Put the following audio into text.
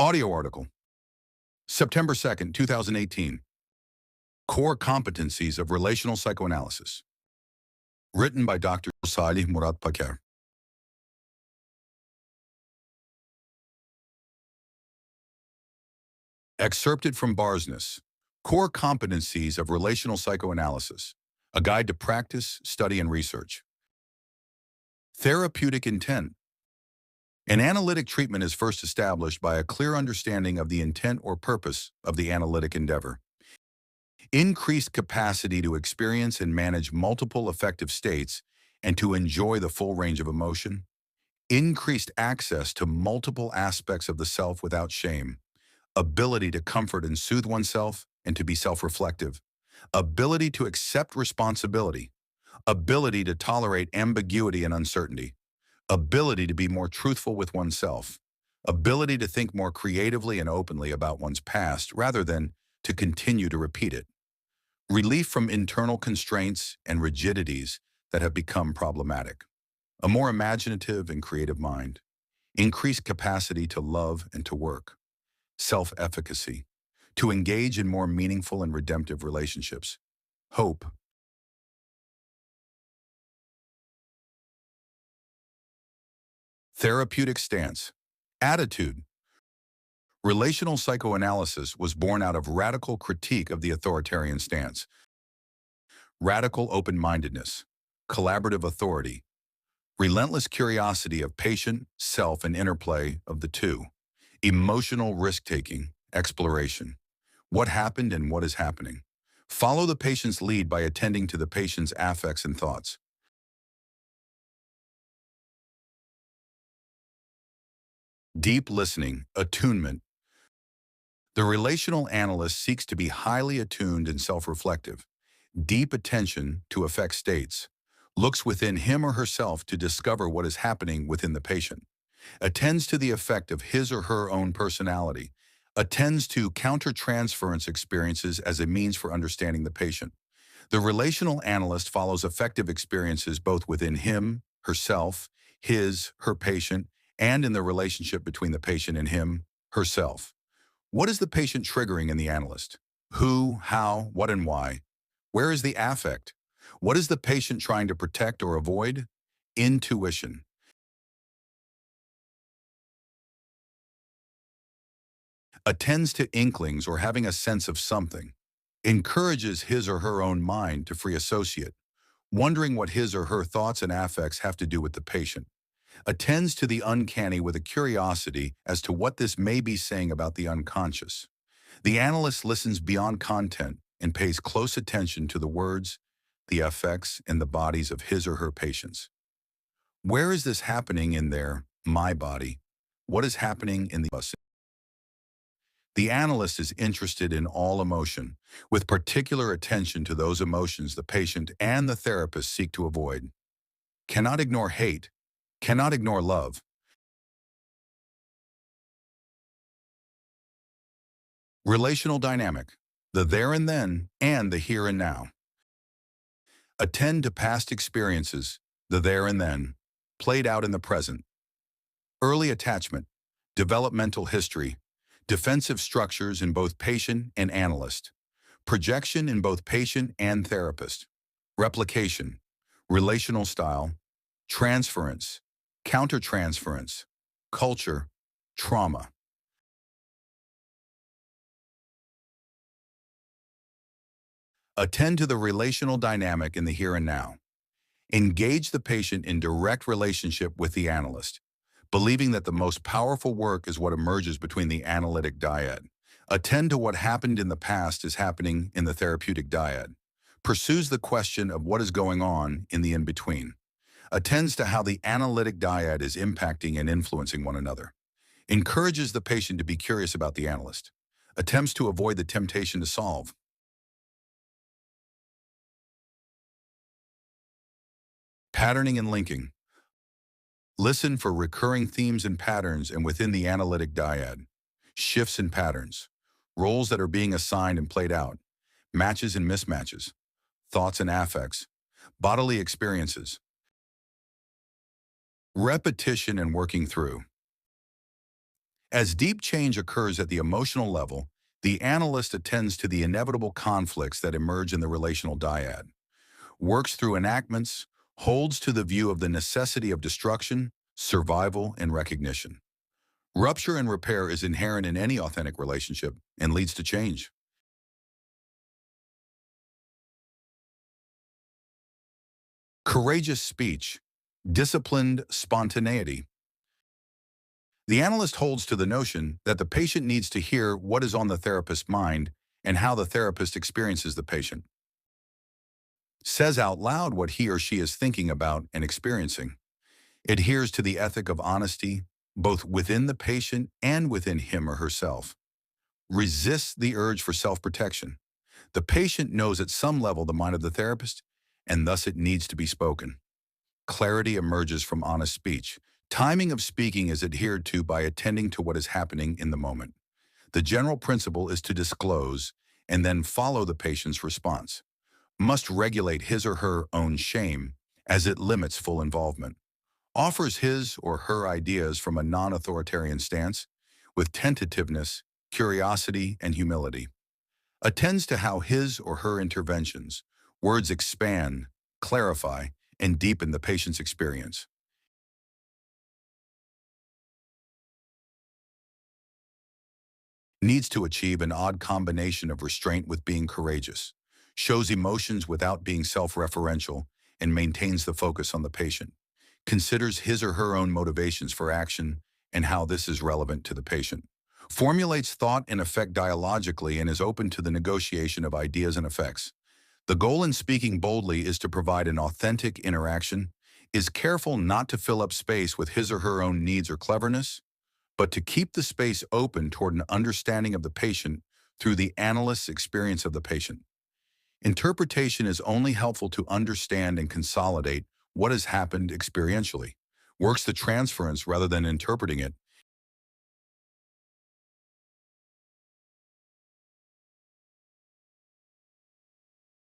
Audio article, September 2nd, 2018. Core Competencies of Relational Psychoanalysis. Written by Dr. Salih Murat Paker. Excerpted from Barsness, Core Competencies of Relational Psychoanalysis, a guide to practice, study, and research. Therapeutic intent. An analytic treatment is first established by a clear understanding of the intent or purpose of the analytic endeavor. Increased capacity to experience and manage multiple affective states and to enjoy the full range of emotion. Increased access to multiple aspects of the self without shame. Ability to comfort and soothe oneself and to be self-reflective. Ability to accept responsibility. Ability to tolerate ambiguity and uncertainty. Ability to be more truthful with oneself. Ability to think more creatively and openly about one's past rather than to continue to repeat it. Relief from internal constraints and rigidities that have become problematic. A more imaginative and creative mind. Increased capacity to love and to work. Self-efficacy. To engage in more meaningful and redemptive relationships. Hope. Therapeutic stance. Attitude. Relational psychoanalysis was born out of radical critique of the authoritarian stance. Radical open-mindedness. Collaborative authority. Relentless curiosity of patient, self, and interplay of the two. Emotional risk-taking. Exploration. What happened and what is happening. Follow the patient's lead by attending to the patient's affects and thoughts. Deep listening, attunement. The relational analyst seeks to be highly attuned and self-reflective. Deep attention to affect states. Looks within him or herself to discover what is happening within the patient. Attends to the effect of his or her own personality. Attends to counter-transference experiences as a means for understanding the patient. The relational analyst follows affective experiences both within him, herself, his, her patient, and in the relationship between the patient and him, herself. What is the patient triggering in the analyst? Who, how, what, and why? Where is the affect? What is the patient trying to protect or avoid? Intuition. Attends to inklings or having a sense of something. Encourages his or her own mind to free associate, wondering what his or her thoughts and affects have to do with the patient. Attends to the uncanny with a curiosity as to what this may be saying about the unconscious. The analyst listens beyond content and pays close attention to the words, the affects, and the bodies of his or her patients. Where is this happening in their, my body? What is happening in the us? The analyst is interested in all emotion, with particular attention to those emotions the patient and the therapist seek to avoid. Cannot ignore hate, cannot ignore love. Relational dynamic, the there and then and the here and now. Attend to past experiences, the there and then, played out in the present. Early attachment, developmental history, defensive structures in both patient and analyst. Projection in both patient and therapist. Replication, relational style, transference, countertransference, culture, trauma. Attend to the relational dynamic in the here and now. Engage the patient in direct relationship with the analyst, believing that the most powerful work is what emerges between the analytic dyad. Attend to what happened in the past is happening in the therapeutic dyad. Pursues the question of what is going on in the in-between. Attends to how the analytic dyad is impacting and influencing one another. Encourages the patient to be curious about the analyst. Attempts to avoid the temptation to solve. Patterning and linking. Listen for recurring themes and patterns and within the analytic dyad. Shifts and patterns. Roles that are being assigned and played out. Matches and mismatches. Thoughts and affects. Bodily experiences. Repetition and working through. As deep change occurs at the emotional level, the analyst attends to the inevitable conflicts that emerge in the relational dyad, works through enactments, holds to the view of the necessity of destruction, survival, and recognition. Rupture and repair is inherent in any authentic relationship and leads to change. Courageous speech, disciplined spontaneity. The analyst holds to the notion that the patient needs to hear what is on the therapist's mind and how the therapist experiences the patient. Says out loud what he or she is thinking about and experiencing. Adheres to the ethic of honesty, both within the patient and within him or herself. Resists the urge for self-protection. The patient knows at some level the mind of the therapist, and thus it needs to be spoken. Clarity emerges from honest speech. Timing of speaking is adhered to by attending to what is happening in the moment. The general principle is to disclose and then follow the patient's response. Must regulate his or her own shame as it limits full involvement. Offers his or her ideas from a non-authoritarian stance with tentativeness, curiosity, and humility. Attends to how his or her interventions, words expand, clarify, and deepen the patient's experience. Needs to achieve an odd combination of restraint with being courageous, shows emotions without being self-referential, and maintains the focus on the patient. Considers his or her own motivations for action and how this is relevant to the patient. Formulates thought and effect dialogically and is open to the negotiation of ideas and effects. The goal in speaking boldly is to provide an authentic interaction, is careful not to fill up space with his or her own needs or cleverness, but to keep the space open toward an understanding of the patient through the analyst's experience of the patient. Interpretation is only helpful to understand and consolidate what has happened experientially, works the transference rather than interpreting it,